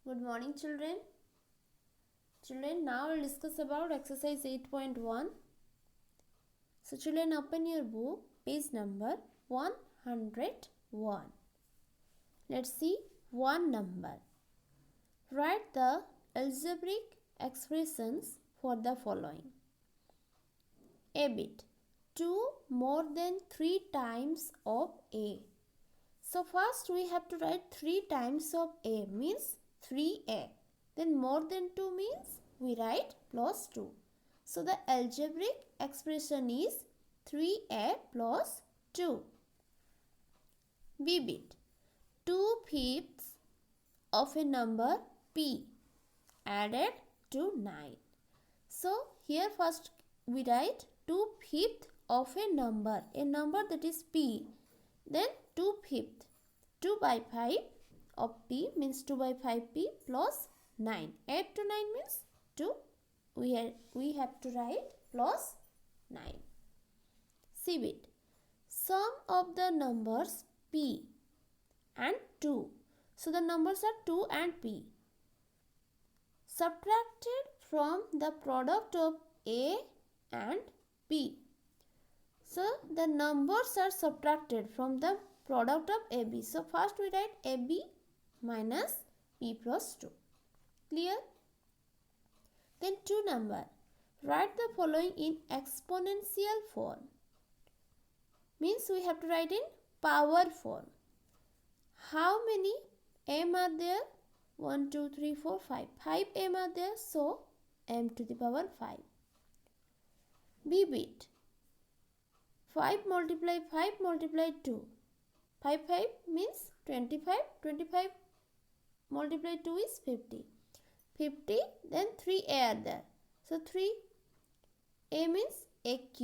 Good morning, children. Now we'll discuss about exercise 8.1. So, children, open your book, page number 101. Let's see one number. Write the algebraic expressions for the following. A bit. 2 more than 3 times of A. So, first we have to write 3 times of A means 3A. Then more than 2 means we write plus 2. So the algebraic expression is 3A plus 2. B bit. 2/5 of a number P added to 9. So here first we write 2/5 of a number that is P. Then 2/5. 2 by 5 of P means 2 by 5P plus 9. 8 to 9 means 2. We have to write plus 9. C bit. Sum of the numbers P and 2. So the numbers are 2 and P. Subtracted from the product of A and P. So the numbers are subtracted from the product of AB. So first we write AB minus P plus 2. Clear? Then 2 number. Write the following in exponential form. Means we have to write in power form. How many m are there? 1, 2, 3, 4, 5. 5 m are there. So m to the power 5. B bit. 5 multiply 5 multiply 2. 5 means 25. 25 multiply 2 is 50. 50, then 3a are there. So 3a means aq.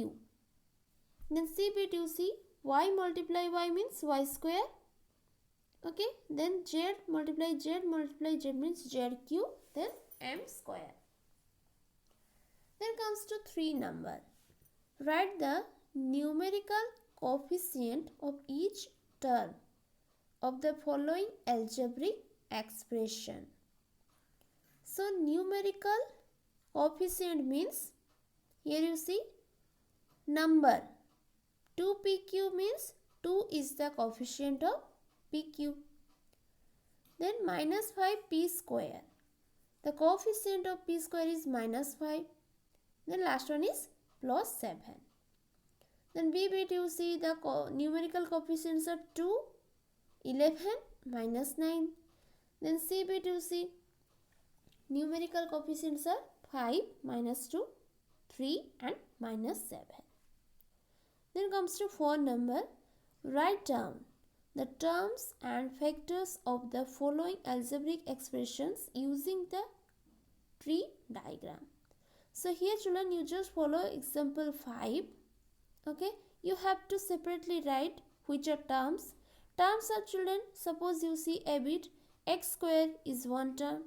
Then C bit you see y multiply y means y square. Okay. Then z multiply z means zq. Then m square. Then comes to 3 number. Write the numerical coefficient of each term of the following algebraic expression. So numerical coefficient means here you see number 2pq means 2 is the coefficient of pq. Then minus 5p square. The coefficient of p square is minus 5. Then last one is plus 7. Then B bit you see the numerical coefficients are 2, 11, minus 9. Then C bit you see numerical coefficients are 5, minus 2, 3 and minus 7. Then comes to 4 number. Write down the terms and factors of the following algebraic expressions using the tree diagram. So here children you just follow example 5. Okay, you have to separately write which are terms. Terms are children, suppose you see a bit, x square is one term,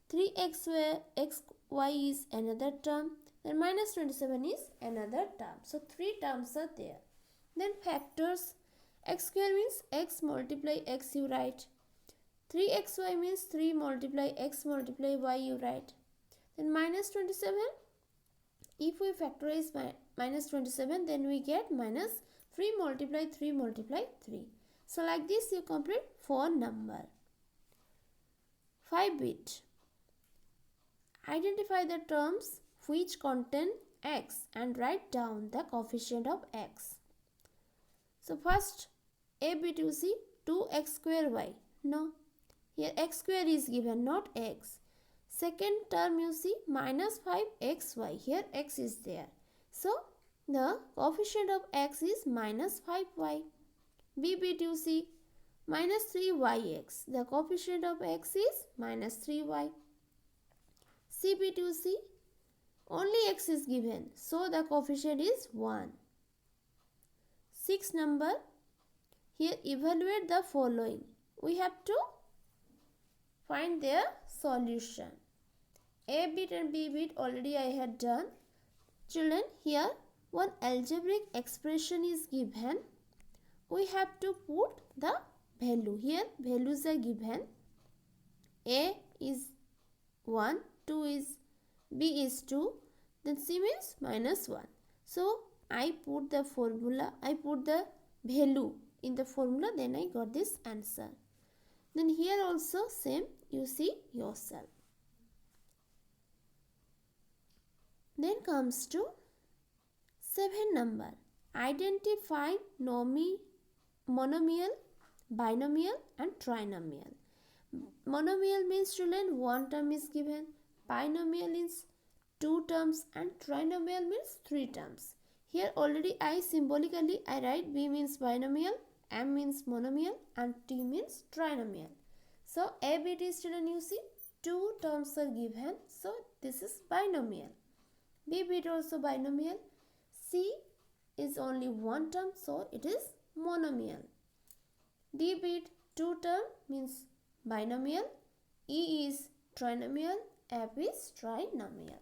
3x square xy is another term, then minus 27 is another term. So 3 terms are there. Then factors, x square means x multiply x you write, 3xy means 3 multiply x multiply y you write. Then minus 27, if we factorize minus 27, then we get minus 3 multiply 3 multiply 3. So like this you complete 4 number. 5 bit. Identify the terms which contain x and write down the coefficient of x. So first a bit you see 2x square y. No, here x square is given, not x. Second term you see minus 5xy. Here x is there. So the coefficient of x is minus 5y. B bit you see minus 3yx. The coefficient of x is minus 3y. C bit you see only x is given. So the coefficient is 1. 6 number. Here evaluate the following. We have to find their solution. A bit and B bit already I had done. Children, here one algebraic expression is given. We have to put the value. Here values are given. A is 1, 2 is, B is 2, then C means minus 1. So I put the value in the formula, then I got this answer. Then here also same, you see yourself. Then comes to 7 number. Identify monomial, binomial and trinomial. Monomial means children one term is given, binomial is 2 terms and trinomial means 3 terms. Here already I symbolically I write B means binomial, M means monomial and T means trinomial. So A, B, T student, you see 2 terms are given, so this is binomial. B bit also binomial. C is only 1 term, so it is monomial. D bit 2 term means binomial. E is trinomial. F is trinomial.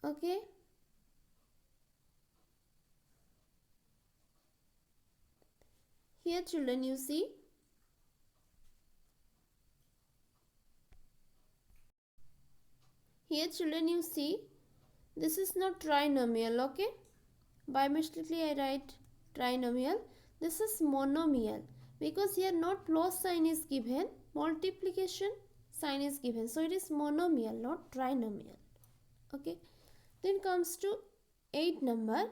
Okay. Here children, you see this is not trinomial, okay? By mistakenly I write trinomial. This is monomial because here not plus sign is given, multiplication sign is given. So it is monomial, not trinomial. Okay. Then comes to 8 number.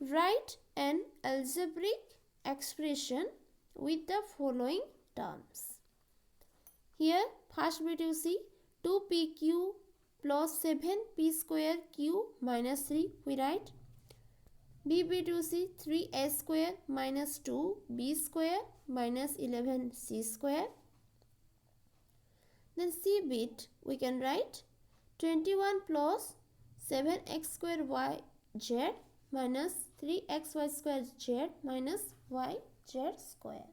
Write an algebraic expression with the following terms. Here first bit you see 2pq plus 7p square q minus 3 we write. B bit you see 3a square minus 2b square minus 11c square. Then C bit we can write 21 plus 7x square y z minus 3xy square z minus y z square.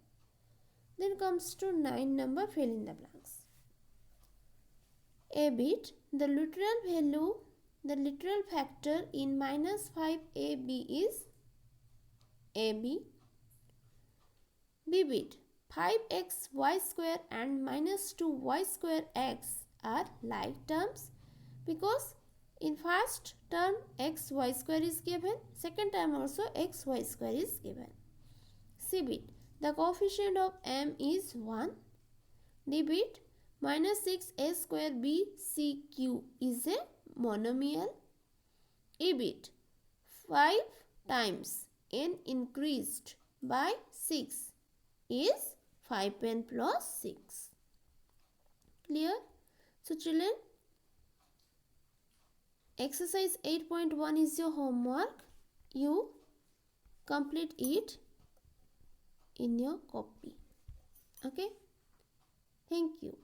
Then comes to 9 number, fill in the blanks. A bit, the literal factor in minus 5ab is ab. B bit, 5xy square and minus 2y square x are like terms because in first term xy square is given, second term also xy square is given. C bit, the coefficient of m is 1. D bit, minus 6a square b c q is a monomial. E bit, 5 times n increased by 6 is 5n plus 6. Clear? So children, exercise 8.1 is your homework. You complete it in your copy. Okay? Thank you.